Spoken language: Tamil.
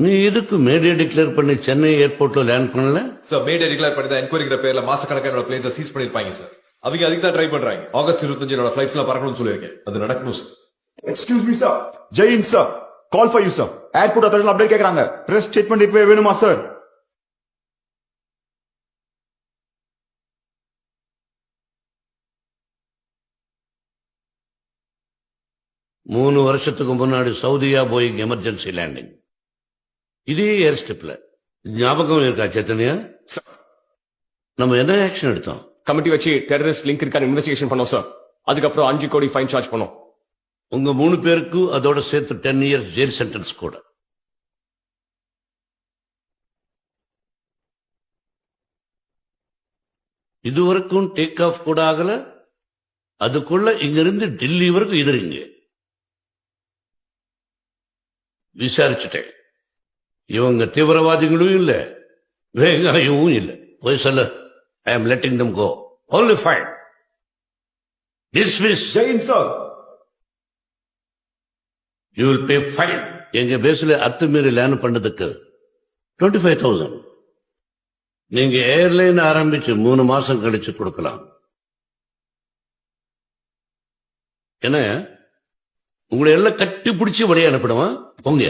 நீ எதுக்கு மேடே டிக்ளேர் பண்ணி சென்னை ஏர்போர்ட்ல லேண்ட் பண்ணல? சார் மேடே டிக்ளேர் பண்ணி தான் என்கொயரிங்கிற பேர்ல மாசக்கணக்கான பிளேன்ஸ் சீஸ் பண்ணிருப்பாங்க சார். அவங்க அதுக்கு தான் ட்ரை பண்றாங்க. ஆகஸ்ட் 25 என்னோட ஃபிளைட்ஸ் எல்லாம் பறக்கணும்னு சொல்லியிருக்கேன். அது நடக்கணும் sir. Excuse me sir. Jain sir. Call for you sir. Airport authority update கேக்குறாங்க. பிரஸ் ஸ்டேட்மெண்ட் இப்பவே வேணுமா சார்? மூணு வருஷத்துக்கு முன்னாடி சவுதியா போயிங் எமர்ஜென்சி லேண்டிங் இதே ஏர் ஸ்ட்ரிப்ல ஞாபகம் இருக்கா சைத்தன்யா? நம்ம என்ன ஆக்ஷன் எடுத்தோம்? கமிட்டி வச்சு டெரரிஸ்ட் லிங்க் இருக்கான இன்வெஸ்டிகேஷன் பண்ணோம் சார். அதுக்கப்புறம் 5 கோடி ஃபைன் சார்ஜ் பண்ணோம். உங்க 3 பேருக்கு அதோட சேர்த்து 10 இயர்ஸ் ஜெயில் சென்டென்ஸ் கூட. இதுவரைக்கும் டேக் ஆஃப் கூட ஆகல. அதுக்குள்ள இங்கிருந்து டெல்லி வரைக்கும் எதிரிங்க. விசாரிச்சுட்டேன். இவங்க தீவிரவாதிகளும் இல்ல, வேகாயமும் இல்ல. போய் சொல்ல, I am letting them go. only fine. dismiss. Jain sir. you will pay fine. எங்க பேஸ்ல அத்துமீறி லேண்ட் பண்ணதுக்கு 25,000. நீங்க ஏர்லைன் ஆரம்பிச்சு 3 மாசம் கழிச்சு கொடுக்கலாம். என்ன உங்களை எல்லாம் கட்டி பிடிச்சி வழிய அனுப்பிடுவான். போங்க.